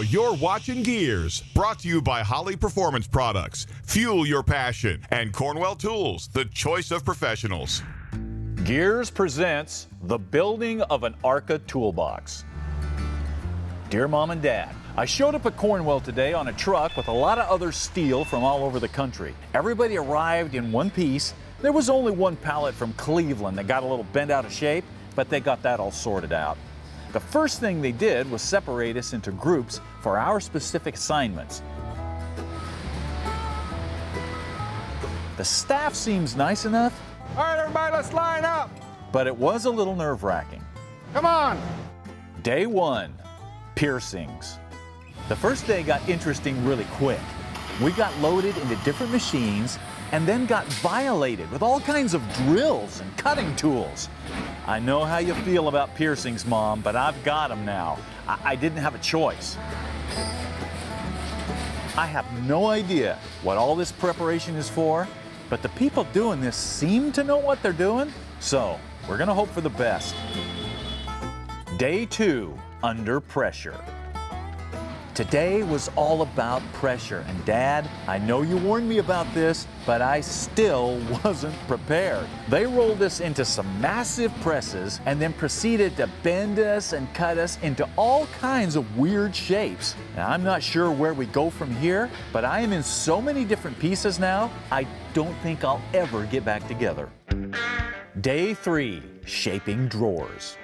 you're watching Gearz, brought to you by Holly Performance Products. Fuel your passion. And Cornwell Tools, the choice of professionals. Gearz presents the building of an ARCA toolbox. Dear Mom and Dad, I showed up at Cornwell today on a truck with a lot of other steel from all over the country. Everybody arrived in one piece. There was only one pallet from Cleveland that got a little bent out of shape, but they got that all sorted out. The first thing they did was separate us into groups for our specific assignments. The staff seems nice enough. All right, everybody, let's line up. But it was a little nerve-wracking. Come on. Day one, piercings. The first day got interesting really quick. We got loaded into different machines and then got violated with all kinds of drills and cutting tools. I know how you feel about piercings, Mom, but I've got them now. I didn't have a choice. I have no idea what all this preparation is for, but the people doing this seem to know what they're doing, so we're gonna hope for the best. Day two, under pressure. Today was all about pressure, and Dad, I know you warned me about this, but I still wasn't prepared. They rolled us into some massive presses and then proceeded to bend us and cut us into all kinds of weird shapes. Now, I'm not sure where we go from here, but I am in so many different pieces now, I don't think I'll ever get back together. Day three, shaping drawers.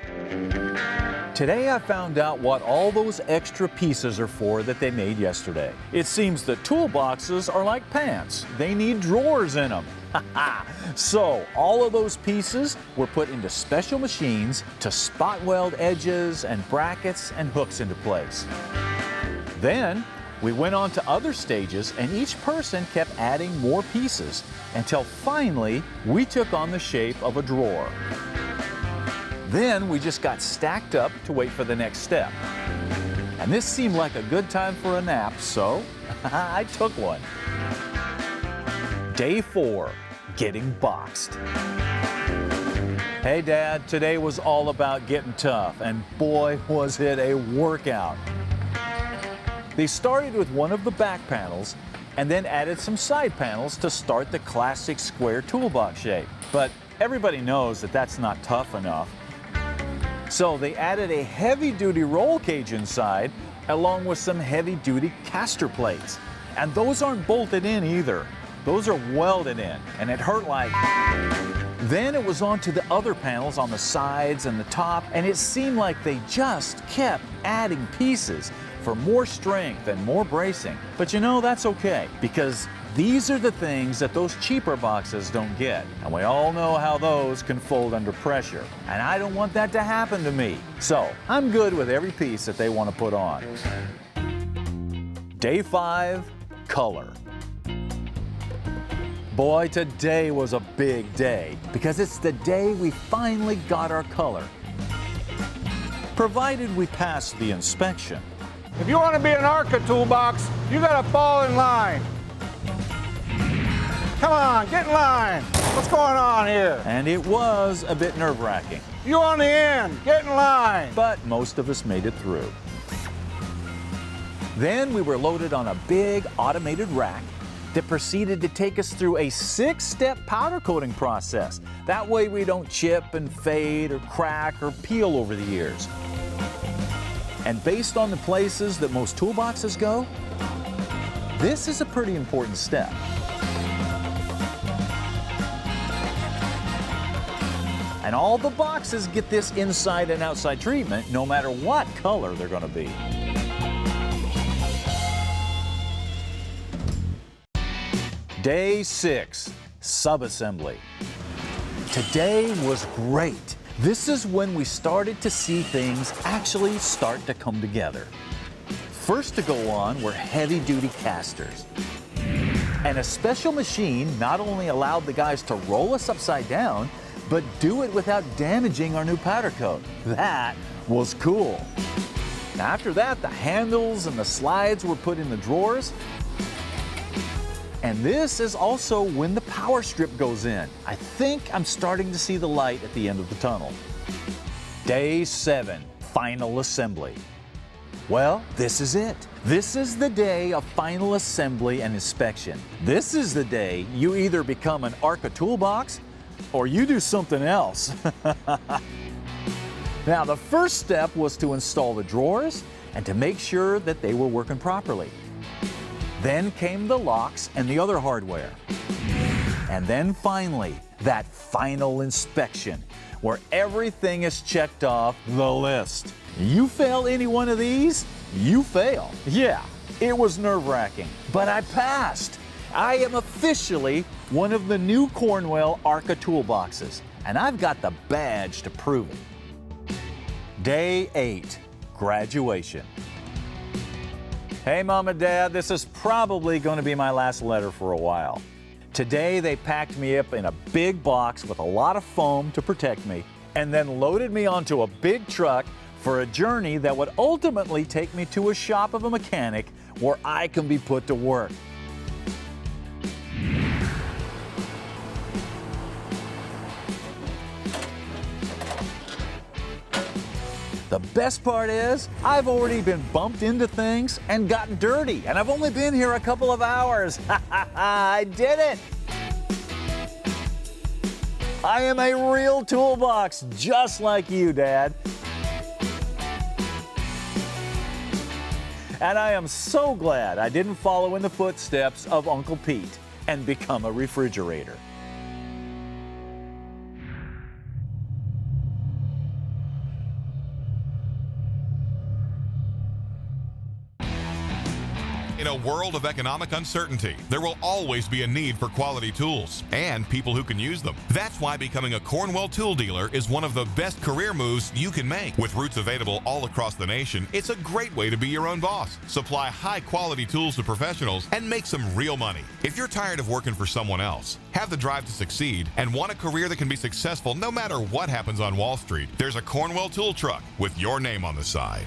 Today I found out what all those extra pieces are for that they made yesterday. It seems that toolboxes are like pants. They need drawers in them. So all of those pieces were put into special machines to spot weld edges and brackets and hooks into place. Then we went on to other stages, and each person kept adding more pieces until finally we took on the shape of a drawer. Then we just got stacked up to wait for the next step. And this seemed like a good time for a nap, so I took one. Day four, getting boxed. Hey Dad, today was all about getting tough, and boy was it a workout. They started with one of the back panels and then added some side panels to start the classic square toolbox shape. But everybody knows that that's not tough enough. So they added a heavy-duty roll cage inside, along with some heavy-duty caster plates. And those aren't bolted in either. Those are welded in, and it hurt like. Then it was on to the other panels on the sides and the top, and it seemed like they just kept adding pieces for more strength and more bracing. But you know, that's okay, because these are the things that those cheaper boxes don't get. And we all know how those can fold under pressure. And I don't want that to happen to me. So I'm good with every piece that they want to put on. Day five, color. Boy, today was a big day because it's the day we finally got our color. Provided we pass the inspection. If you want to be an ARCA toolbox, you got to fall in line. Come on, get in line. What's going on here? And it was a bit nerve-wracking. You on the end, get in line. But most of us made it through. Then we were loaded on a big automated rack that proceeded to take us through a 6-step powder coating process. That way we don't chip and fade or crack or peel over the years. And based on the places that most toolboxes go, this is a pretty important step. And all the boxes get this inside and outside treatment, no matter what color they're going to be. Day 6, subassembly. Today was great. This is when we started to see things actually start to come together. First to go on were heavy-duty casters. And a special machine not only allowed the guys to roll us upside down, but do it without damaging our new powder coat. That was cool. After that, the handles and the slides were put in the drawers. And this is also when the power strip goes in. I think I'm starting to see the light at the end of the tunnel. Day 7, final assembly. Well, this is it. This is the day of final assembly and inspection. This is the day you either become an ARCA toolbox or you do something else. Now, the first step was to install the drawers and to make sure that they were working properly. Then came the locks and the other hardware. And then finally, that final inspection, where everything is checked off the list. You fail any one of these, you fail. Yeah, it was nerve-wracking, but I passed. I am officially one of the new Cornwell ARCA toolboxes, and I've got the badge to prove it. Day 8, graduation. Hey, Mom and Dad, this is probably going to be my last letter for a while. Today, they packed me up in a big box with a lot of foam to protect me, and then loaded me onto a big truck for a journey that would ultimately take me to a shop of a mechanic where I can be put to work. The best part is, I've already been bumped into things and gotten dirty, and I've only been here a couple of hours. I did it! I am a real toolbox, just like you, Dad. And I am so glad I didn't follow in the footsteps of Uncle Pete and become a refrigerator. In a world of economic uncertainty, there will always be a need for quality tools and people who can use them. That's why becoming a Cornwell tool dealer is one of the best career moves you can make. With routes available all across the nation, it's a great way to be your own boss. Supply high-quality tools to professionals and make some real money. If you're tired of working for someone else, have the drive to succeed, and want a career that can be successful no matter what happens on Wall Street, there's a Cornwell tool truck with your name on the side.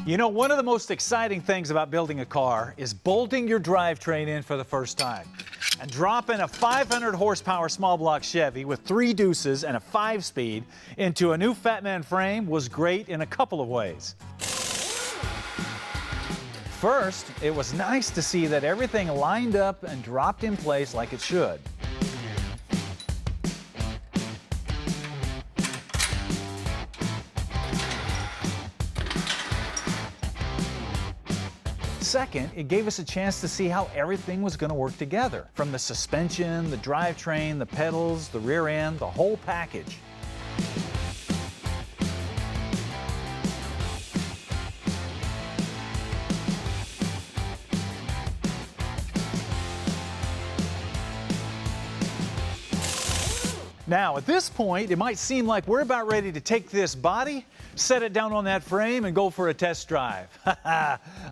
You know, one of the most exciting things about building a car is bolting your drivetrain in for the first time. And dropping a 500 horsepower small block Chevy with 3 deuces and a 5-speed into a new Fat Man frame was great in a couple of ways. First, it was nice to see that everything lined up and dropped in place like it should. Second, it gave us a chance to see how everything was going to work together. From the suspension, the drivetrain, the pedals, the rear end, the whole package. Now, at this point, it might seem like we're about ready to take this body, set it down on that frame, and go for a test drive.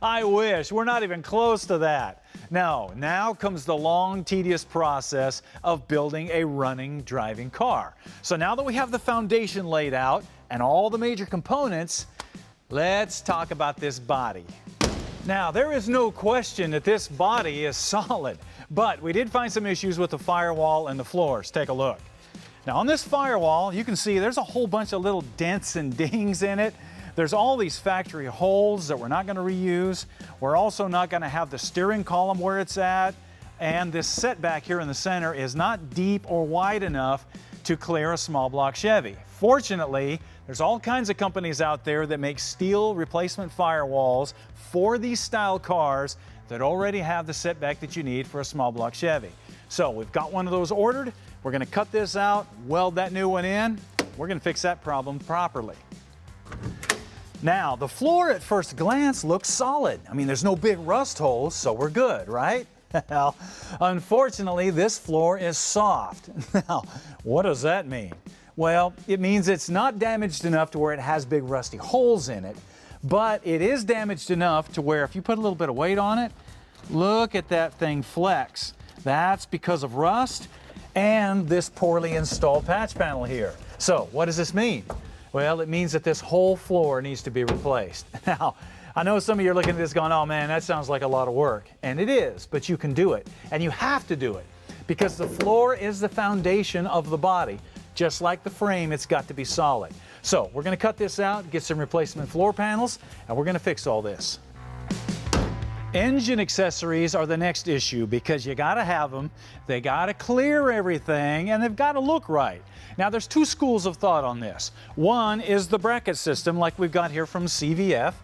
I wish. We're not even close to that. No, now comes the long, tedious process of building a running, driving car. So now that we have the foundation laid out and all the major components, let's talk about this body. Now, there is no question that this body is solid, but we did find some issues with the firewall and the floors. Take a look. Now, on this firewall, you can see there's a whole bunch of little dents and dings in it. There's all these factory holes that we're not going to reuse. We're also not going to have the steering column where it's at. And this setback here in the center is not deep or wide enough to clear a small block Chevy. Fortunately, there's all kinds of companies out there that make steel replacement firewalls for these style cars that already have the setback that you need for a small block Chevy. So we've got one of those ordered. We're going to cut this out, weld that new one in. We're going to fix that problem properly. Now, the floor at first glance looks solid. I mean, there's no big rust holes, so we're good, right? Well, unfortunately, this floor is soft. Now, what does that mean? Well, it means it's not damaged enough to where it has big rusty holes in it, but it is damaged enough to where if you put a little bit of weight on it, look at that thing flex. That's because of rust and this poorly installed patch panel here. So what does this mean? Well, it means that this whole floor needs to be replaced. Now, I know some of you are looking at this going, oh man, that sounds like a lot of work. And it is, but you can do it. And you have to do it because the floor is the foundation of the body. Just like the frame, it's got to be solid. So we're going to cut this out, get some replacement floor panels, and we're going to fix all this. Engine accessories are the next issue because you got to have them, they got to clear everything, and they've got to look right. Now there's two schools of thought on this. One is the bracket system like we've got here from CVF.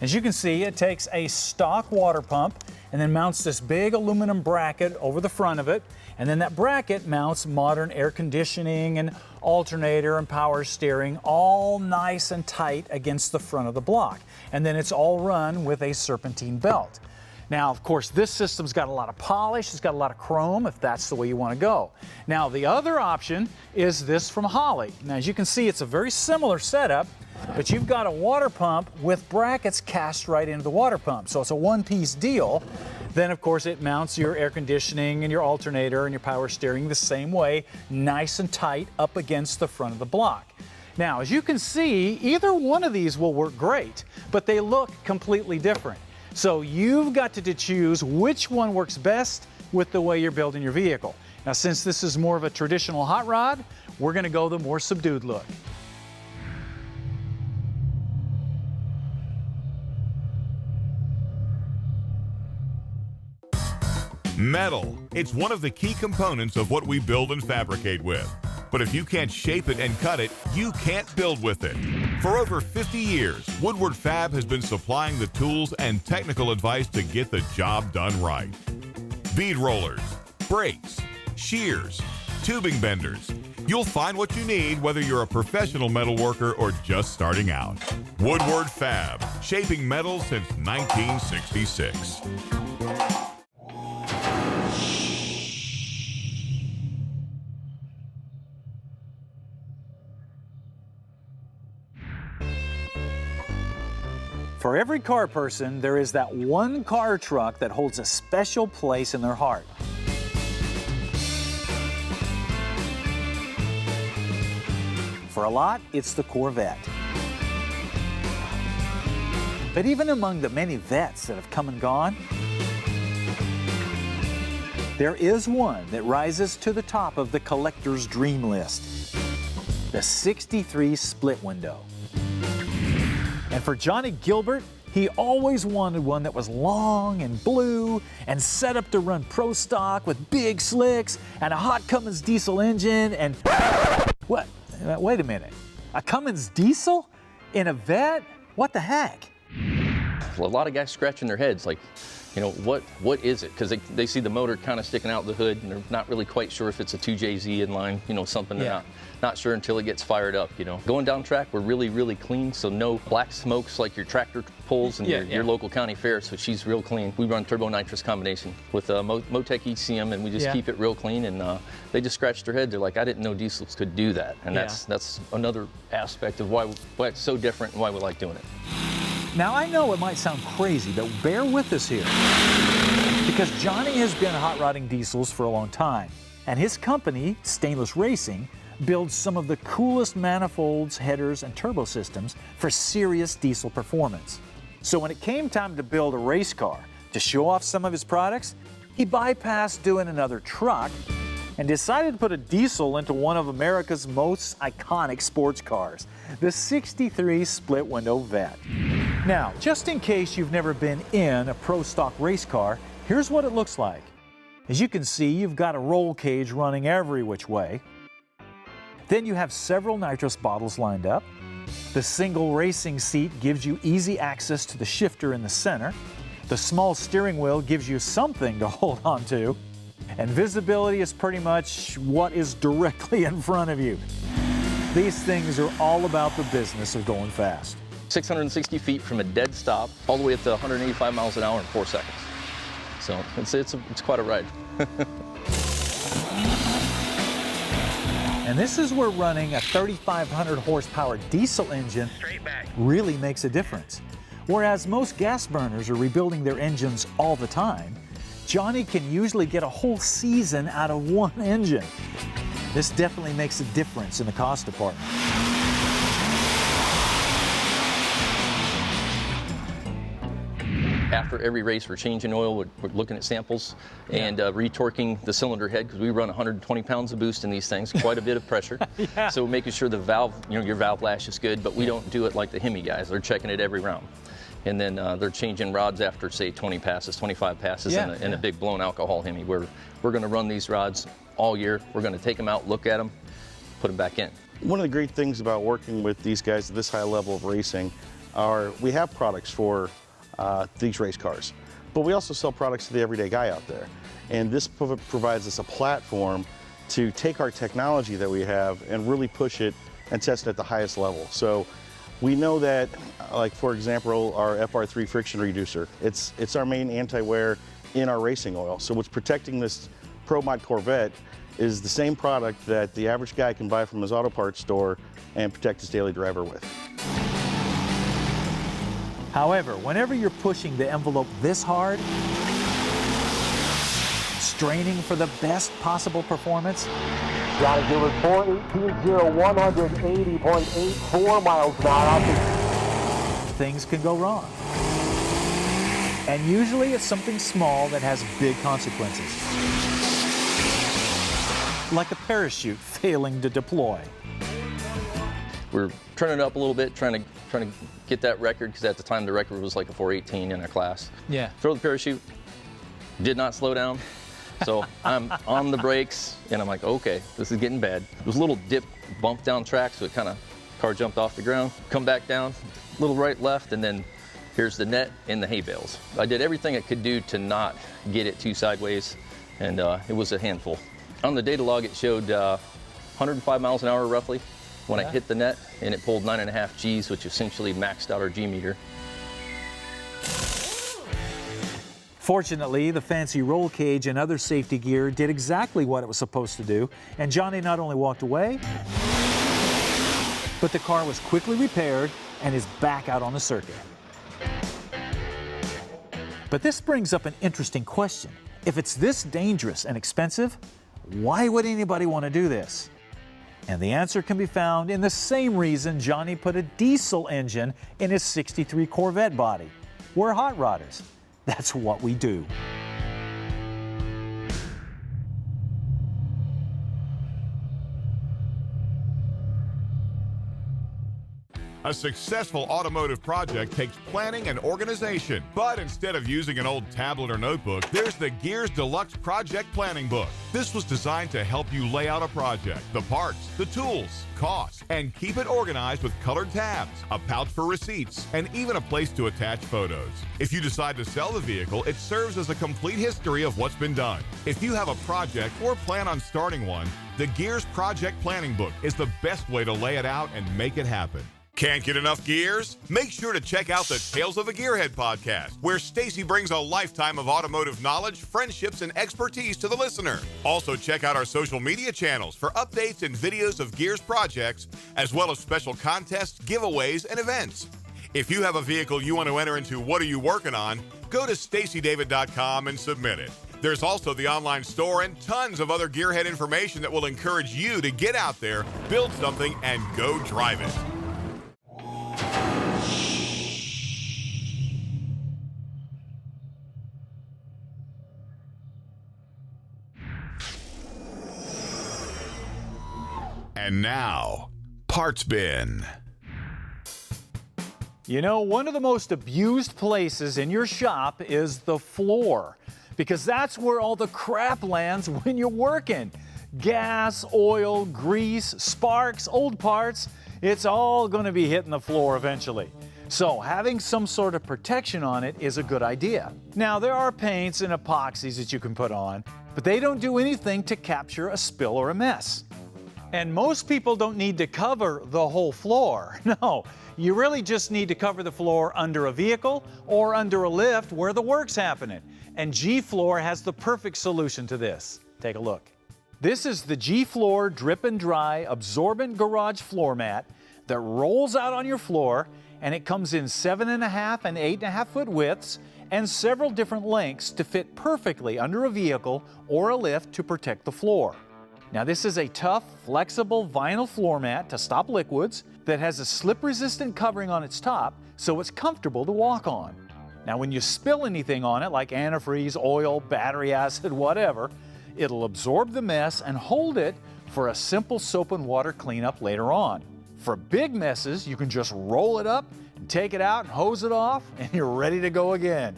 As you can see, it takes a stock water pump and then mounts this big aluminum bracket over the front of it, and then that bracket mounts modern air conditioning and alternator and power steering all nice and tight against the front of the block. And then it's all run with a serpentine belt. Now, of course, this system's got a lot of polish, it's got a lot of chrome if that's the way you want to go. Now, the other option is this from Holley. Now, as you can see, it's a very similar setup, but you've got a water pump with brackets cast right into the water pump. So it's a one-piece deal. Then, of course, it mounts your air conditioning and your alternator and your power steering the same way, nice and tight up against the front of the block. Now, as you can see, either one of these will work great, but they look completely different. So you've got to choose which one works best with the way you're building your vehicle. Now, since this is more of a traditional hot rod, we're going to go the more subdued look. Metal. It's one of the key components of what we build and fabricate with. But if you can't shape it and cut it, you can't build with it. For over 50 years, Woodward Fab has been supplying the tools and technical advice to get the job done right. Bead rollers, brakes, shears, tubing benders. You'll find what you need whether you're a professional metal worker or just starting out. Woodward Fab, shaping metal since 1966. For every car person, there is that one car truck that holds a special place in their heart. For a lot, it's the Corvette. But even among the many Vettes that have come and gone, there is one that rises to the top of the collector's dream list. The 63 split window. And for Johnny Gilbert, he always wanted one that was long and blue and set up to run pro stock with big slicks and a hot Cummins diesel engine and... What? Wait a minute. A Cummins diesel in a Vette? What the heck? Well, a lot of guys scratching their heads like, you know, what is it? Because they see the motor kind of sticking out the hood and they're not really quite sure if it's a 2JZ inline, you know, something they're not sure until it gets fired up, you know. Going down track, we're really, really clean, so no black smokes like your tractor pulls and your local county fair, so she's real clean. We run turbo nitrous combination with Motec ECM and we just keep it real clean, and they just scratched their head. They're like, I didn't know diesels could do that, and that's another aspect of why it's so different and why we like doing it. Now, I know it might sound crazy, but bear with us here. Because Johnny has been hot rodding diesels for a long time, and his company, Stainless Racing, builds some of the coolest manifolds, headers, and turbo systems for serious diesel performance. So when it came time to build a race car to show off some of his products, he bypassed doing another truck and decided to put a diesel into one of America's most iconic sports cars, the 63 split window Vette. Now, just in case you've never been in a pro stock race car, here's what it looks like. As you can see, you've got a roll cage running every which way. Then you have several nitrous bottles lined up. The single racing seat gives you easy access to the shifter in the center. The small steering wheel gives you something to hold on to. And visibility is pretty much what is directly in front of you. These things are all about the business of going fast. 660 feet from a dead stop all the way up to 185 miles an hour in 4 seconds. So it's quite a ride. And this is where running a 3,500 horsepower diesel engine really makes a difference. Whereas most gas burners are rebuilding their engines all the time, Johnny can usually get a whole season out of one engine. This definitely makes a difference in the cost department. After every race, we're changing oil, we're looking at samples, and retorquing the cylinder head, because we run 120 pounds of boost in these things, quite a bit of pressure. So making sure the valve, your valve lash is good, but we don't do it like the Hemi guys. They're checking it every round. And then they're changing rods after, say, 20 passes, 25 passes in a big blown alcohol Hemi. We're going to run these rods all year. We're going to take them out, look at them, put them back in. One of the great things about working with these guys at this high level of racing are we have products for these race cars, but we also sell products to the everyday guy out there. And this provides us a platform to take our technology that we have and really push it and test it at the highest level. So we know that, like for example, our FR3 friction reducer, it's our main anti-wear in our racing oil. So what's protecting this Pro Mod Corvette is the same product that the average guy can buy from his auto parts store and protect his daily driver with. However, whenever you're pushing the envelope this hard, straining for the best possible performance, Johnny Gilbert 418.0, 180.84 miles an hour. things can go wrong. And usually it's something small that has big consequences. Like a parachute failing to deploy. We're turning it up a little bit, trying to get that record, because at the time the record was like a 418 in our class. Yeah. Throw the parachute, did not slow down. So I'm on the brakes, and I'm like, okay, this is getting bad. There was a little dip, bump down track, so it kind of, car jumped off the ground, come back down, little right, left, and then here's the net and the hay bales. I did everything I could do to not get it too sideways, and it was a handful. On the data log, it showed 105 miles an hour roughly when I hit the net, and it pulled 9.5 Gs, which essentially maxed out our G meter. Fortunately, the fancy roll cage and other safety gear did exactly what it was supposed to do, and Johnny not only walked away, but the car was quickly repaired and is back out on the circuit. But this brings up an interesting question. If it's this dangerous and expensive, why would anybody want to do this? And the answer can be found in the same reason Johnny put a diesel engine in his '63 Corvette body. We're hot rodders. That's what we do. A successful automotive project takes planning and organization. But instead of using an old tablet or notebook, there's the Gearz Deluxe Project Planning Book. This was designed to help you lay out a project, the parts, the tools, costs, and keep it organized with colored tabs, a pouch for receipts, and even a place to attach photos. If you decide to sell the vehicle, it serves as a complete history of what's been done. If you have a project or plan on starting one, the Gearz Project Planning Book is the best way to lay it out and make it happen. Can't get enough Gearz? Make sure to check out the Tales of a Gearhead podcast, where Stacey brings a lifetime of automotive knowledge, friendships, and expertise to the listener. Also, check out our social media channels for updates and videos of Gearz projects, as well as special contests, giveaways, and events. If you have a vehicle you want to enter into What Are You Working On?, go to staceydavid.com and submit it. There's also the online store and tons of other Gearhead information that will encourage you to get out there, build something, and go drive it. And now, Parts Bin. You know, one of the most abused places in your shop is the floor, because that's where all the crap lands when you're working. Gas, oil, grease, sparks, old parts, it's all going to be hitting the floor eventually. So having some sort of protection on it is a good idea. Now, there are paints and epoxies that you can put on, but they don't do anything to capture a spill or a mess. And most people don't need to cover the whole floor. No, you really just need to cover the floor under a vehicle or under a lift where the work's happening. And G-Floor has the perfect solution to this. Take a look. This is the G-Floor Drip and Dry Absorbent Garage Floor Mat that rolls out on your floor, and it comes in 7.5 and 8.5 foot widths and several different lengths to fit perfectly under a vehicle or a lift to protect the floor. Now, this is a tough, flexible vinyl floor mat to stop liquids that has a slip-resistant covering on its top, so it's comfortable to walk on. Now when you spill anything on it, like antifreeze, oil, battery acid, whatever, it'll absorb the mess and hold it for a simple soap and water cleanup later on. For big messes, you can just roll it up and take it out and hose it off, and you're ready to go again.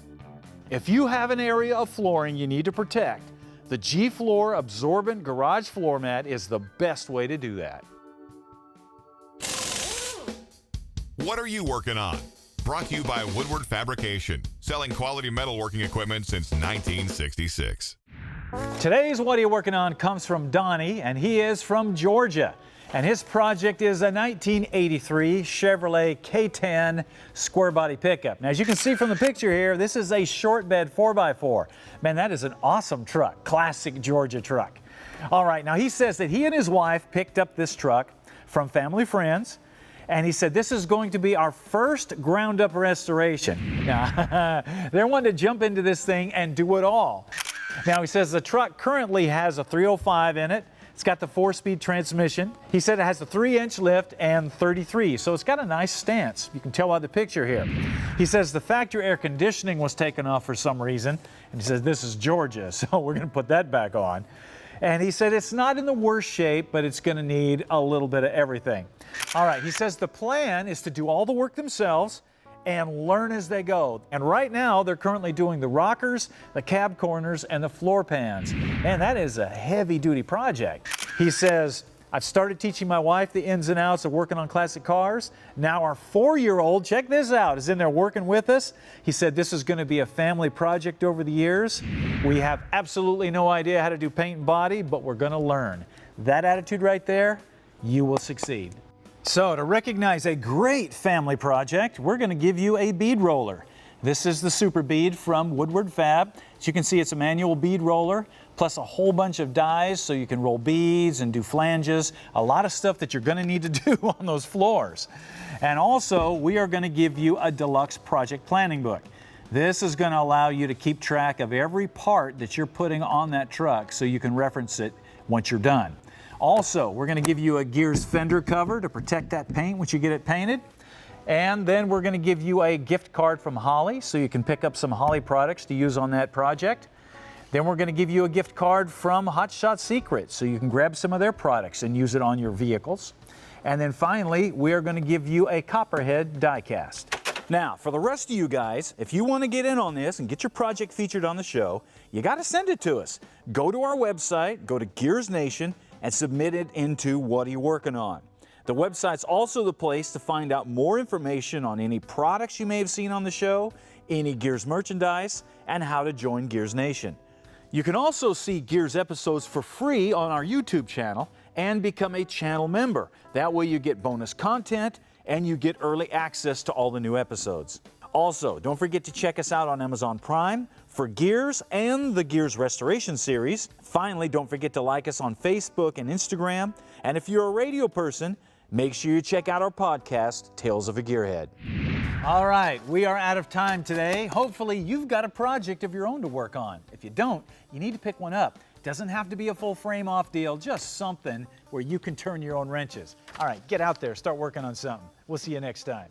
If you have an area of flooring you need to protect, the G-Floor Absorbent Garage Floor Mat is the best way to do that. What are you working on? Brought to you by Woodward Fabrication, selling quality metalworking equipment since 1966. Today's What Are You Working On comes from Donnie, and he is from Georgia. And his project is a 1983 Chevrolet K10 square body pickup. Now, as you can see from the picture here, this is a short bed 4x4. Man, that is an awesome truck, classic Georgia truck. All right, now he says that he and his wife picked up this truck from family friends, and he said this is going to be our first ground up restoration. Now, they're wanting to jump into this thing and do it all. Now, he says the truck currently has a 305 in it. It's got the 4-speed transmission. He said it has a 3-inch lift and 33, so it's got a nice stance. You can tell by the picture here. He says the factory air conditioning was taken off for some reason, and he says this is Georgia, so we're going to put that back on. And he said it's not in the worst shape, but it's going to need a little bit of everything. All right, he says the plan is to do all the work themselves and learn as they go. And right now, they're currently doing the rockers, the cab corners, and the floor pans. Man, that is a heavy-duty project. He says, I've started teaching my wife the ins and outs of working on classic cars. Now our 4-year-old, check this out, is in there working with us. He said this is going to be a family project over the years. We have absolutely no idea how to do paint and body, but we're going to learn. That attitude right there, you will succeed. So to recognize a great family project, we're going to give you a bead roller. This is the Super Bead from Woodward Fab. As you can see, it's a manual bead roller, plus a whole bunch of dies so you can roll beads and do flanges, a lot of stuff that you're going to need to do on those floors. And also, we are going to give you a deluxe project planning book. This is going to allow you to keep track of every part that you're putting on that truck so you can reference it once you're done. Also, we're going to give you a Gearz fender cover to protect that paint once you get it painted. And then we're going to give you a gift card from Holly so you can pick up some Holly products to use on that project. Then we're going to give you a gift card from Hot Shot Secrets so you can grab some of their products and use it on your vehicles. And then finally, we are going to give you a Copperhead die cast. Now, for the rest of you guys, if you want to get in on this and get your project featured on the show, you got to send it to us. Go to our website, go to Gearz Nation, and submit it into What Are You Working On? The website's also the place to find out more information on any products you may have seen on the show, any Gearz merchandise, and how to join Gearz Nation. You can also see Gearz episodes for free on our YouTube channel and become a channel member. That way you get bonus content and you get early access to all the new episodes. Also, don't forget to check us out on Amazon Prime for Gearz and the Gearz Restoration Series. Finally, don't forget to like us on Facebook and Instagram. And if you're a radio person, make sure you check out our podcast, Tales of a Gearhead. All right, we are out of time today. Hopefully you've got a project of your own to work on. If you don't, you need to pick one up. Doesn't have to be a full frame off deal, just something where you can turn your own wrenches. All right, get out there, start working on something. We'll see you next time.